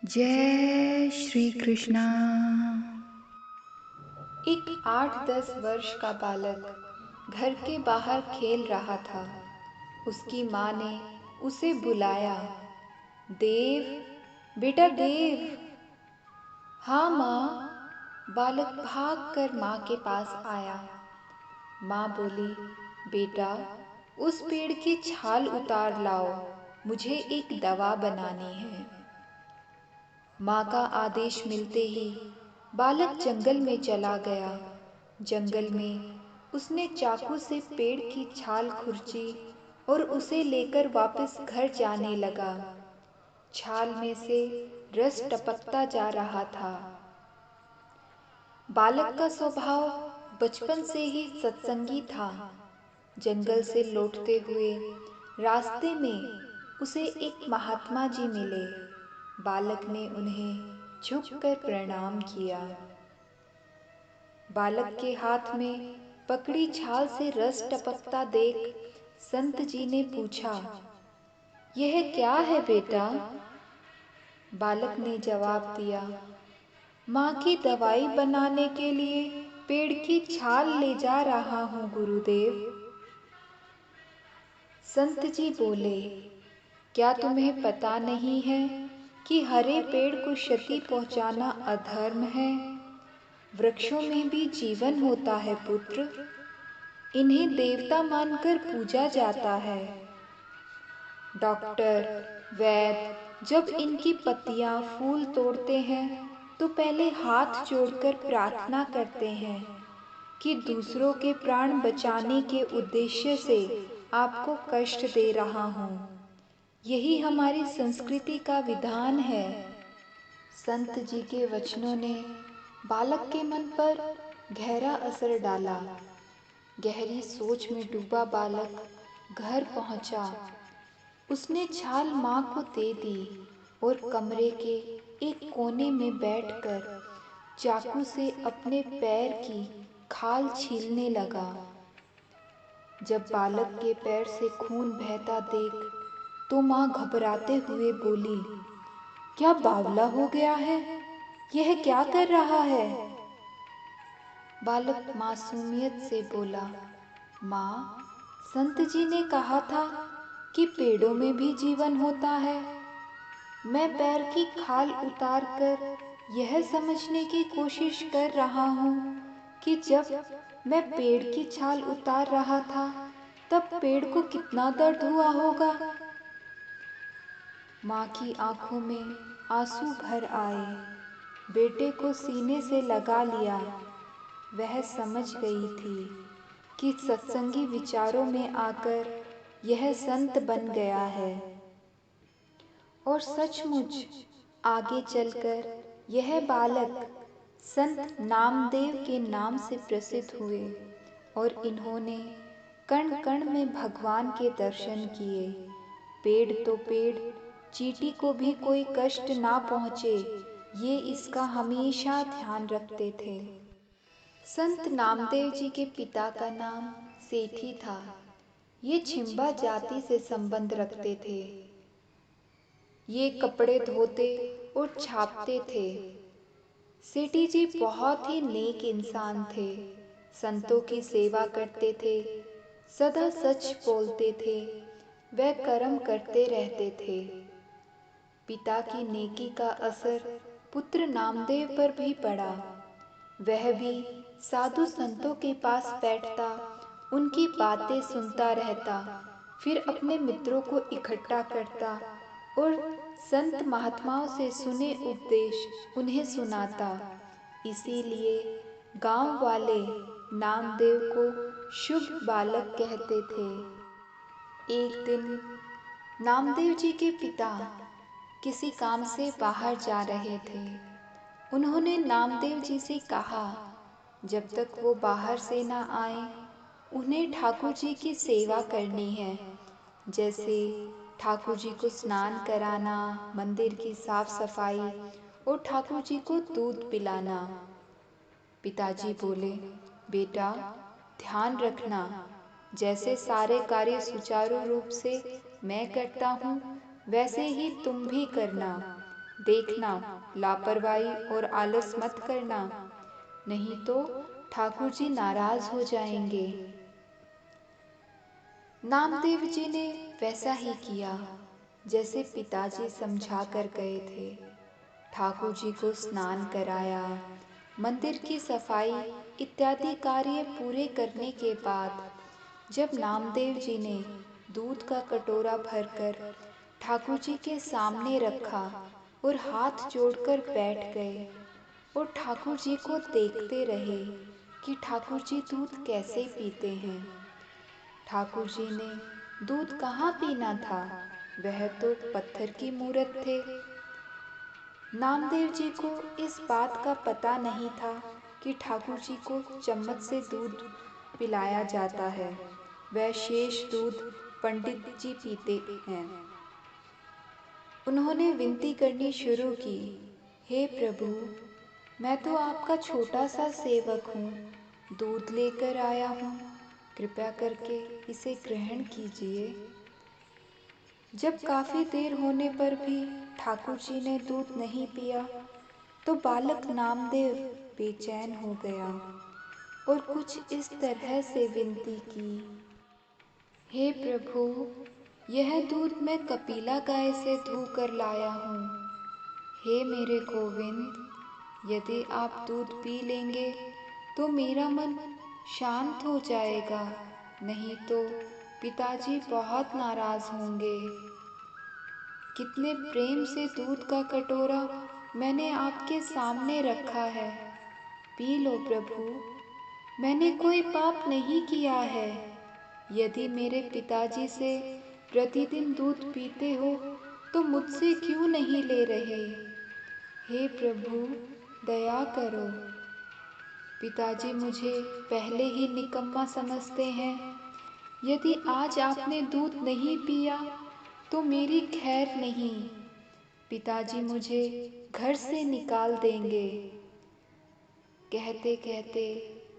जय श्री कृष्णा। एक 8-10 वर्ष का बालक घर के बाहर खेल रहा था। उसकी माँ ने उसे बुलाया। देव, बेटा देव। हाँ माँ। बालक भागकर माँ के पास आया। माँ बोली, बेटा उस पेड़ की छाल उतार लाओ, मुझे एक दवा बनानी है। माँ का आदेश मिलते ही बालक जंगल में चला गया। जंगल में उसने चाकू से पेड़ की छाल खुरची और उसे लेकर वापस घर जाने लगा। छाल में से रस टपकता जा रहा था। बालक का स्वभाव बचपन से ही सत्संगी था। जंगल से लौटते हुए रास्ते में उसे एक महात्मा जी मिले। बालक ने उन्हें झुककर प्रणाम किया। बालक के हाथ में पकड़ी छाल से रस टपकता देख संत जी ने पूछा, यह क्या है बेटा? बालक ने जवाब दिया, माँ की दवाई बनाने के लिए पेड़ की छाल ले जा रहा हूँ गुरुदेव। संत जी बोले, क्या तुम्हें पता नहीं है कि हरे पेड़ को क्षति पहुंचाना अधर्म है? वृक्षों में भी जीवन होता है पुत्र, इन्हें देवता मानकर पूजा जाता है। डॉक्टर, वैद्य जब इनकी पत्तियां, फूल तोड़ते हैं तो पहले हाथ जोड़कर प्रार्थना करते हैं कि दूसरों के प्राण बचाने के उद्देश्य से आपको कष्ट दे रहा हूँ। यही हमारी संस्कृति का विधान है। संत जी के वचनों ने बालक के मन पर गहरा असर डाला। गहरी सोच में डूबा बालक घर पहुंचा। उसने छाल माँ को दे दी और कमरे के एक कोने में बैठकर चाकू से अपने पैर की खाल छीलने लगा। जब बालक के पैर से खून बहता देख तो माँ घबराते हुए बोली, क्या बावला हो गया है? यह क्या कर रहा है? बालक मासूमियत से बोला, माँ, संत जी ने कहा था कि पेड़ों में भी जीवन होता है। मैं पैर की खाल उतार कर यह समझने की कोशिश कर रहा हूँ कि जब मैं पेड़ की छाल उतार रहा था तब पेड़ को कितना दर्द हुआ होगा। माँ की आंखों में आंसू भर आए। बेटे को सीने से लगा लिया। वह समझ गई थी कि सत्संगी विचारों में आकर यह संत बन गया है। और सचमुच आगे चलकर यह बालक संत नामदेव के नाम से प्रसिद्ध हुए और इन्होंने कण कण में भगवान के दर्शन किए। पेड़ तो पेड़, चींटी को भी कोई कष्ट ना पहुँचे, ये इसका हमेशा ध्यान रखते थे। संत नामदेव जी के पिता का नाम सेठी था। ये छिंबा जाति से संबंध रखते थे। ये कपड़े धोते और छापते थे। सेठी जी बहुत ही नेक इंसान थे। संतों की सेवा करते थे, सदा सच बोलते थे, वह कर्म करते रहते थे। पिता की नेकी का असर पुत्र नामदेव पर भी पड़ा। वह भी साधु संतों के पास बैठता, उनकी बातें सुनता रहता, फिर अपने मित्रों को इकट्ठा करता और संत महात्माओं से सुने उपदेश उन्हें सुनाता। इसीलिए गांव वाले नामदेव को शुभ बालक कहते थे। एक दिन नामदेव जी के पिता किसी काम से बाहर जा रहे थे। उन्होंने नामदेव जी से कहा, जब तक वो बाहर से ना आए उन्हें ठाकुर जी की सेवा करनी है, जैसे ठाकुर जी को स्नान कराना, मंदिर की साफ सफाई और ठाकुर जी को दूध पिलाना। पिताजी बोले, बेटा ध्यान रखना, जैसे सारे कार्य सुचारू रूप से मैं करता हूँ वैसे ही तुम भी करना। देखना, लापरवाही और आलस मत करना, नहीं तो ठाकुर जी नाराज हो जाएंगे। नामदेव जी ने वैसा ही किया जैसे पिताजी समझा कर गए थे। ठाकुर जी को स्नान कराया, मंदिर की सफाई इत्यादि कार्य पूरे करने के बाद जब नामदेव जी ने दूध का कटोरा भरकर ठाकुर जी के सामने रखा और हाथ जोड़कर बैठ गए और ठाकुर जी को देखते रहे कि ठाकुर जी दूध कैसे पीते हैं। ठाकुर जी ने दूध कहाँ पीना था, वह तो पत्थर की मूरत थे। नामदेव जी को इस बात का पता नहीं था कि ठाकुर जी को चम्मच से दूध पिलाया जाता है, वह शेष दूध पंडित जी पीते हैं। उन्होंने विनती करनी शुरू की, हे प्रभु, मैं तो आपका छोटा सा सेवक हूँ, दूध लेकर आया हूँ, कृपया करके इसे ग्रहण कीजिए। जब काफ़ी देर होने पर भी ठाकुर जी ने दूध नहीं पिया तो बालक नामदेव बेचैन हो गया और कुछ इस तरह से विनती की, हे प्रभु, यह दूध मैं कपिला गाय से धोकर लाया हूँ। हे मेरे गोविंद, यदि आप दूध पी लेंगे तो मेरा मन शांत हो जाएगा, नहीं तो पिताजी बहुत नाराज होंगे। कितने प्रेम से दूध का कटोरा मैंने आपके सामने रखा है, पी लो प्रभु। मैंने कोई पाप नहीं किया है। यदि मेरे पिताजी से प्रतिदिन दूध पीते हो तो मुझसे क्यों नहीं ले रहे? हे प्रभु, दया करो। पिताजी मुझे पहले ही निकम्मा समझते हैं। यदि आज आपने दूध नहीं पिया तो मेरी खैर नहीं, पिताजी मुझे घर से निकाल देंगे। कहते कहते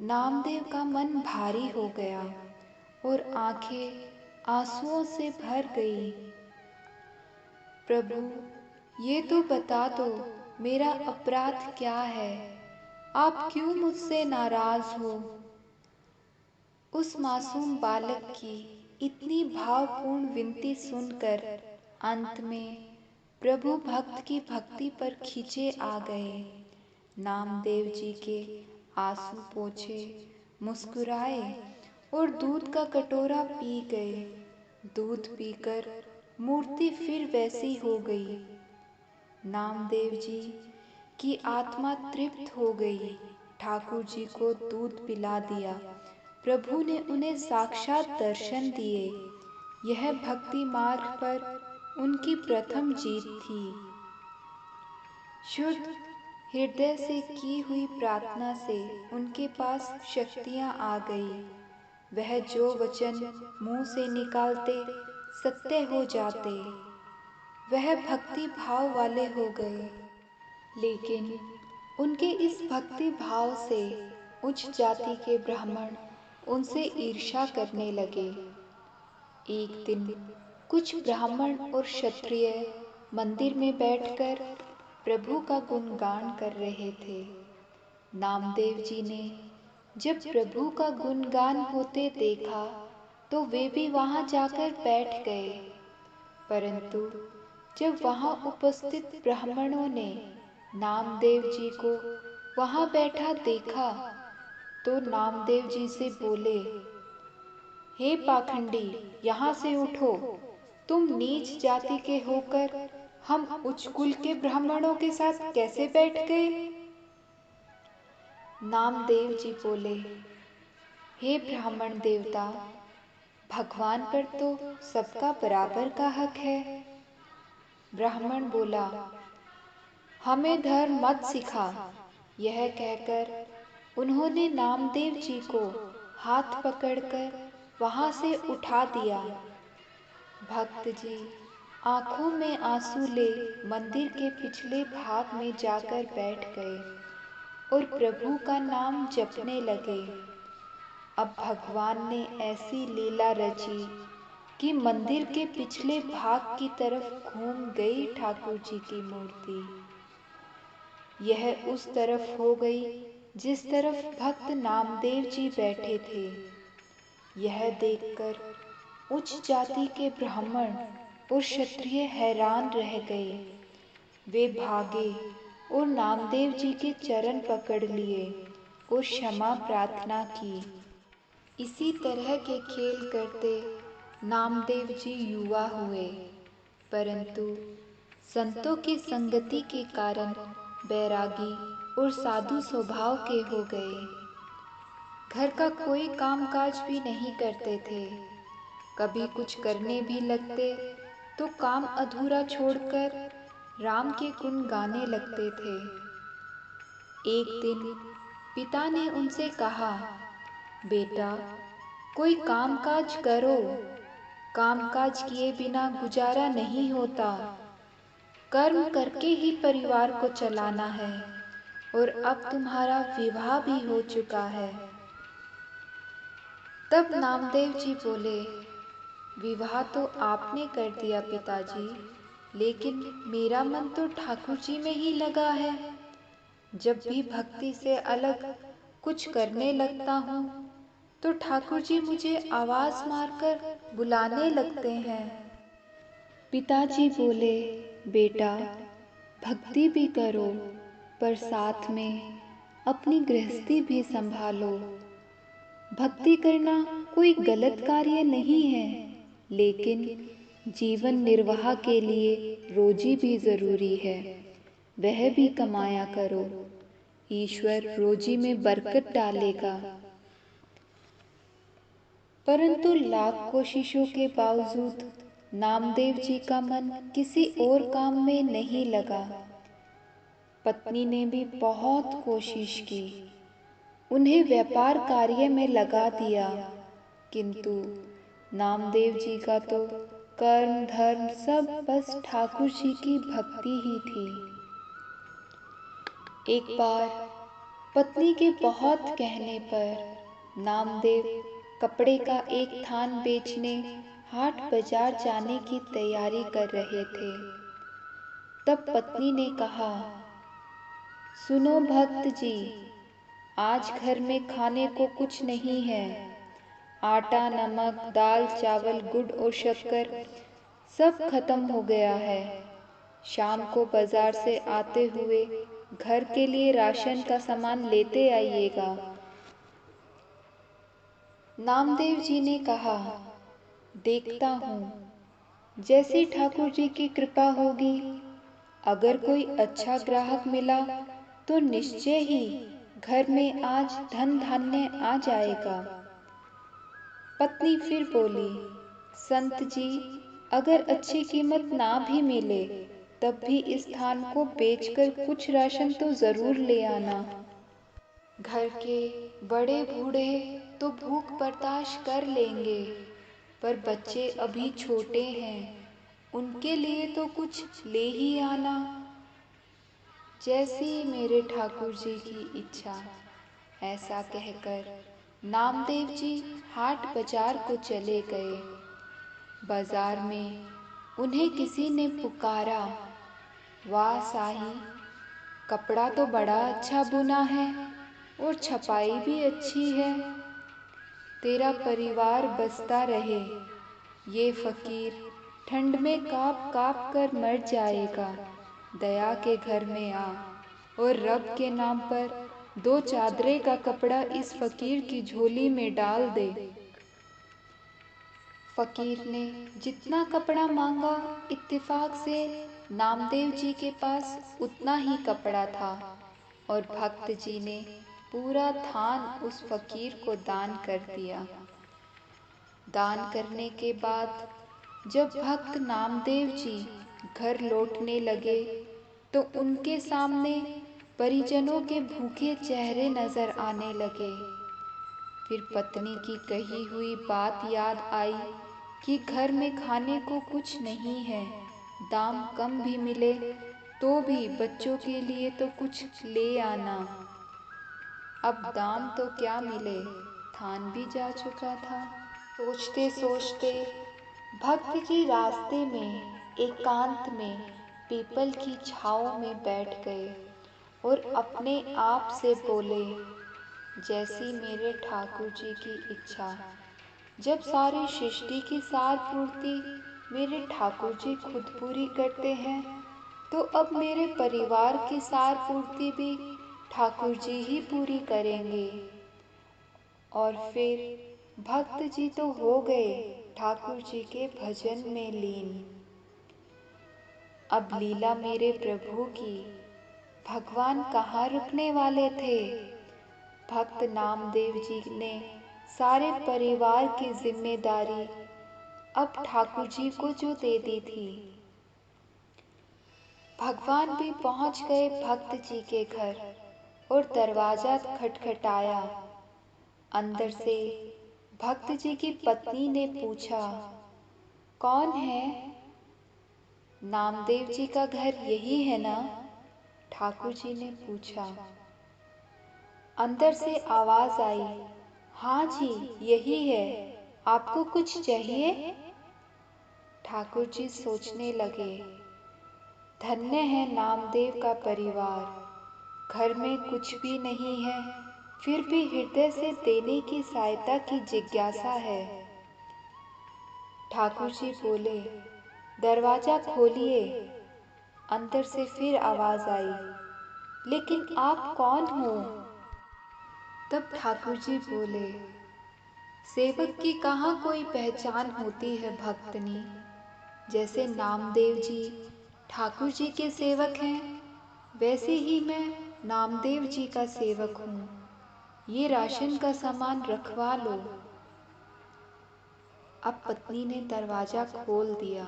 नामदेव का मन भारी हो गया और आंखें आंसुओं से भर गई। प्रभु, ये तो बता दो, मेरा अपराध क्या है? आप क्यों मुझसे नाराज हो? उस मासूम बालक की इतनी भावपूर्ण विनती सुनकर अंत में प्रभु भक्त की भक्ति पर खींचे आ गए। नामदेव जी के आंसू पोंछे, मुस्कुराए और दूध का कटोरा पी गए। दूध पीकर मूर्ति फिर वैसी हो गई। नामदेव जी की आत्मा तृप्त हो गई। ठाकुर जी को दूध पिला दिया। प्रभु ने उन्हें साक्षात दर्शन दिए। यह भक्ति मार्ग पर उनकी प्रथम जीत थी। शुद्ध हृदय से की हुई प्रार्थना से उनके पास शक्तियाँ आ गई। वह जो वचन मुंह से निकालते सत्य हो जाते। वह भक्ति भाव वाले हो गए। लेकिन उनके इस भक्ति भाव से उच्च जाति के ब्राह्मण उनसे ईर्ष्या करने लगे। एक दिन कुछ ब्राह्मण और क्षत्रिय मंदिर में बैठकर प्रभु का गुणगान कर रहे थे। नामदेव जी ने जब प्रभु का गुणगान होते देखा तो वे भी वहां जाकर बैठ गए। परंतु जब वहां उपस्थित ब्राह्मणों ने नामदेव जी को वहां बैठा देखा तो नामदेव जी से बोले, हे पाखंडी, यहाँ से उठो। तुम नीच जाति के होकर हम उच्च कुल के ब्राह्मणों के साथ कैसे बैठ गए? नामदेव जी बोले, हे ब्राह्मण देवता, भगवान पर तो सबका बराबर का हक है। ब्राह्मण बोला, हमें धर्म मत सिखा। यह कहकर उन्होंने नामदेव जी को हाथ पकड़कर वहां से उठा दिया। भक्त जी आंखों में आंसू ले मंदिर के पिछले भाग में जाकर बैठ गए और प्रभु का नाम जपने लगे। अब भगवान ने ऐसी लीला रची कि मंदिर के पिछले भाग की तरफ घूम गई ठाकुर जी की मूर्ति। यह उस तरफ हो गई जिस तरफ भक्त नामदेव जी बैठे थे। यह देखकर उच्च जाति के ब्राह्मण और क्षत्रिय हैरान रह गए। वे भागे और नामदेव जी के चरण पकड़ लिए और क्षमा प्रार्थना की। इसी तरह के खेल करते नामदेव जी युवा हुए, परंतु संतों की संगति के कारण बैरागी और साधु स्वभाव के हो गए। घर का कोई कामकाज भी नहीं करते थे। कभी कुछ करने भी लगते तो काम अधूरा छोड़कर राम के गुण गाने लगते थे। एक दिन पिता ने उनसे कहा, बेटा, कोई कामकाज करो। कामकाज किए बिना गुजारा नहीं होता। कर्म करके ही परिवार को चलाना है और अब तुम्हारा विवाह भी हो चुका है। तब नामदेव जी बोले, विवाह तो आपने कर दिया पिताजी, लेकिन मेरा मन तो ठाकुर जी में ही लगा है। जब भी भक्ति से अलग कुछ करने लगता हूँ तो ठाकुर जी मुझे आवाज मारकर बुलाने लगते हैं। पिताजी बोले, बेटा, भक्ति भी करो पर साथ में अपनी गृहस्थी भी संभालो। भक्ति करना कोई गलत कार्य नहीं है, लेकिन जीवन निर्वाह के लिए रोजी भी जरूरी है। वह भी कमाया करो, ईश्वर रोजी में बरकत डालेगा। परंतु लाख कोशिशों के बावजूद नामदेव जी का मन किसी और काम में नहीं लगा। पत्नी ने भी बहुत कोशिश की, उन्हें व्यापार कार्य में लगा दिया, किंतु नामदेव जी का तो कर्म धर्म सब बस ठाकुर जी की भक्ति ही थी। एक बार पत्नी के बहुत कहने पर नामदेव कपड़े का एक थान बेचने हाट बाजार जाने की तैयारी कर रहे थे। तब पत्नी ने कहा, सुनो भक्त जी, आज घर में खाने को कुछ नहीं है। आटा, नमक, दाल, चावल, गुड़ और शक्कर सब खत्म हो गया है। शाम को बाजार से आते हुए घर के लिए राशन का सामान लेते आइएगा। नामदेव जी ने कहा, देखता हूँ, जैसी ठाकुर जी की कृपा होगी। अगर कोई अच्छा ग्राहक मिला तो निश्चय ही घर में आज धन धान्य आ जाएगा। पत्नी फिर बोली, संत जी, अगर अच्छी कीमत ना भी मिले तब भी इस थान को बेचकर कुछ राशन तो जरूर ले आना। घर के बड़े बूढ़े तो भूख बर्दाश्त कर लेंगे, पर बच्चे अभी छोटे हैं, उनके लिए तो कुछ ले ही आना। जैसी मेरे ठाकुर जी की इच्छा। ऐसा कहकर नामदेव जी हाट बाजार को चले गए। बाजार में उन्हें किसी ने पुकारा, वाह साईं, कपड़ा तो बड़ा अच्छा बुना है और छपाई भी अच्छी है। तेरा परिवार बसता रहे। ये फकीर ठंड में काँप काँप कर मर जाएगा। दया के घर में आ और रब के नाम पर 2 चादरे का कपड़ा इस फकीर की झोली में डाल दे। फकीर ने जितना कपड़ा मांगा, इत्तेफाक से नामदेव जी के पास उतना ही कपड़ा था और भक्त जी ने पूरा थान उस फकीर को दान कर दिया। दान करने के बाद जब भक्त नामदेव जी घर लौटने लगे तो उनके सामने परिजनों के भूखे चेहरे नजर आने लगे। फिर पत्नी की कही हुई बात याद आई कि घर में खाने को कुछ नहीं है, दाम कम भी मिले तो भी बच्चों के लिए तो कुछ ले आना। अब दाम तो क्या मिले, थान भी जा चुका था। सोचते सोचते भक्त जी रास्ते में एकांत में पीपल की छाँव में बैठ गए और अपने आप से बोले, जैसी मेरे ठाकुर जी की इच्छा। जब सारी सृष्टि की सार पूर्ति मेरे ठाकुर जी खुद पूरी करते हैं, तो अब मेरे परिवार की सार पूर्ति भी ठाकुर जी ही पूरी करेंगे। और फिर भक्त जी तो हो गए ठाकुर जी के भजन में लीन। अब लीला मेरे प्रभु की, भगवान कहाँ रुकने वाले थे। भक्त नामदेव जी ने सारे परिवार की जिम्मेदारी अब ठाकुर जी को जो दे दी थी। भगवान भी पहुंच गए भक्त जी के घर और दरवाजा खटखटाया। अंदर से भक्त जी की पत्नी ने पूछा, कौन है? नामदेव जी का घर यही है ना? ठाकुर जी ने पूछा। अंदर से आवाज आई, हाँ जी यही है, आपको कुछ चाहिए? ठाकुर जी सोचने लगे, धन्य है नामदेव का परिवार, घर में कुछ भी नहीं है, फिर भी हृदय से देने की सहायता की जिज्ञासा है। ठाकुर जी बोले, दरवाजा खोलिए। अंदर से फिर आवाज आई, लेकिन आप कौन हो? तब ठाकुर जी बोले, सेवक की कहाँ कोई पहचान होती है भक्तनी। जैसे नामदेव जी ठाकुर जी के सेवक हैं, वैसे ही मैं नामदेव जी का सेवक हूँ। ये राशन का सामान रखवा लो। अब पत्नी ने दरवाजा खोल दिया।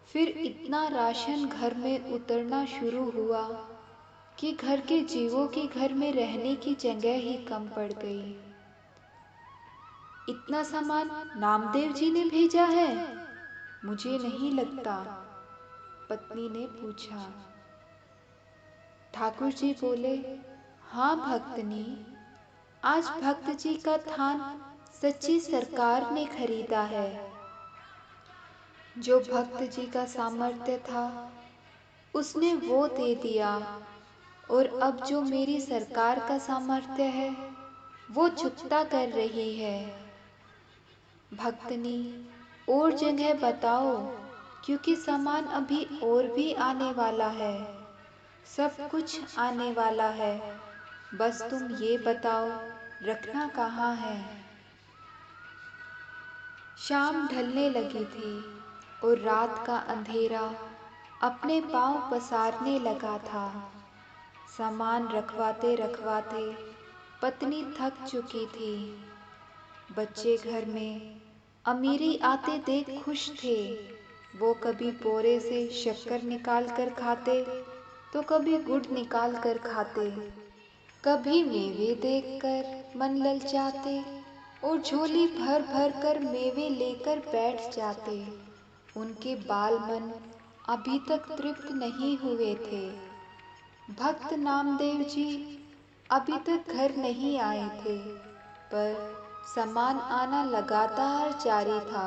फिर इतना राशन घर में उतरना शुरू हुआ कि घर के जीवों के घर में रहने की जगह ही कम पड़ गई। इतना सामान नामदेव जी ने भेजा है? मुझे नहीं लगता, पत्नी ने पूछा। ठाकुर जी बोले, हाँ भक्तनी, आज भक्त जी का थान सच्ची सरकार ने खरीदा है। जो भक्त जी का सामर्थ्य था उसने वो दे दिया, और अब जो मेरी सरकार का सामर्थ्य है वो चुकता कर रही है। भक्तनी और जगह बताओ, क्योंकि सामान अभी और भी आने वाला है। सब कुछ आने वाला है, बस तुम ये बताओ रखना कहाँ है। शाम ढलने लगी थी और रात का अंधेरा अपने पांव पसारने लगा था। सामान रखवाते रखवाते पत्नी थक चुकी थी। बच्चे घर में अमीरी आते देख खुश थे। वो कभी बोरे से शक्कर निकाल कर खाते, तो कभी गुड़ निकाल कर खाते, कभी मेवे देखकर मन ललचाते और झोली भर भर कर मेवे लेकर बैठ जाते। उनके बाल मन अभी तक तृप्त नहीं हुए थे। भक्त नामदेव जी अभी तक घर नहीं आए थे, पर सामान आना लगातार जारी था।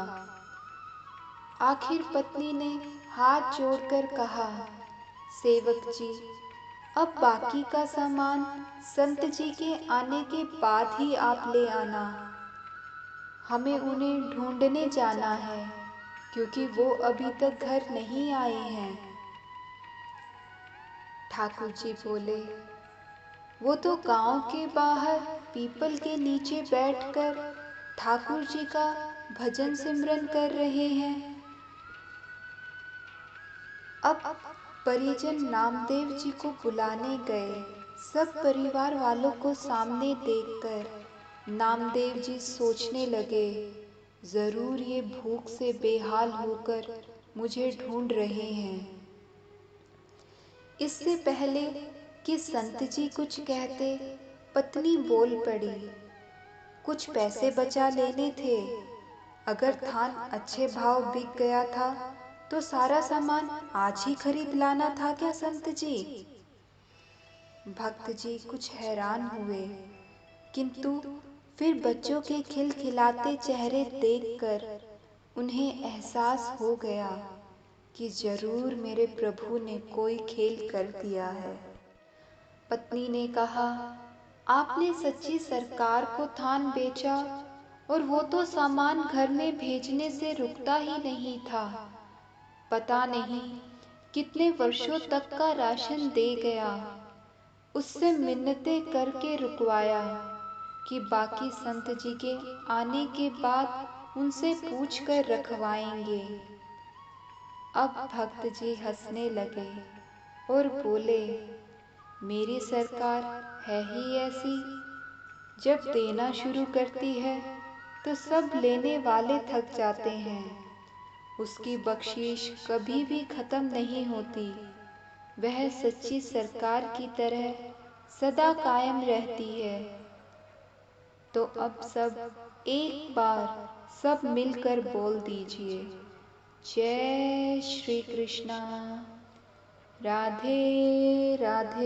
आखिर पत्नी ने हाथ जोड़कर कहा, सेवक जी, अब बाकी का सामान संत जी के आने के बाद ही आप ले आना। हमें उन्हें ढूंढने जाना है, क्योंकि वो अभी तक घर नहीं आए हैं। ठाकुर जी बोले, वो तो गांव के बाहर पीपल के नीचे बैठकर ठाकुर जी का भजन सिमरन कर रहे हैं। अब परिजन नामदेव जी को बुलाने गए। सब परिवार वालों को सामने देखकर नामदेव जी सोचने लगे, जरूर ये भूख से बेहाल होकर मुझे ढूंढ रहे हैं। इससे पहले कि संत जी कुछ कहते, पत्नी बोल पड़ी, कुछ पैसे बचा लेने थे। अगर थान अच्छे भाव बिक गया था तो सारा सामान आज ही खरीद लाना था क्या संत जी? भक्त जी कुछ हैरान हुए, किंतु फिर बच्चों के खिलखिलाते चेहरे देखकर उन्हें एहसास हो गया कि जरूर मेरे प्रभु ने कोई खेल कर दिया है। पत्नी ने कहा, आपने सच्ची सरकार को थान बेचा और वो तो सामान घर में भेजने से रुकता ही नहीं था। पता नहीं कितने वर्षों तक का राशन दे गया। उससे मिन्नतें करके रुकवाया कि बाकी संत जी के आने के बाद उनसे पूछ कर रखवाएंगे। अब भक्त जी हंसने लगे और बोले, मेरी सरकार है ही ऐसी, जब देना शुरू करती है तो सब लेने वाले थक जाते हैं। उसकी बख्शीश कभी भी खत्म नहीं होती। वह सच्ची सरकार की तरह सदा कायम रहती है। तो अब सब एक बार सब मिलकर बोल दीजिए, जय श्री कृष्णा, राधे राधे।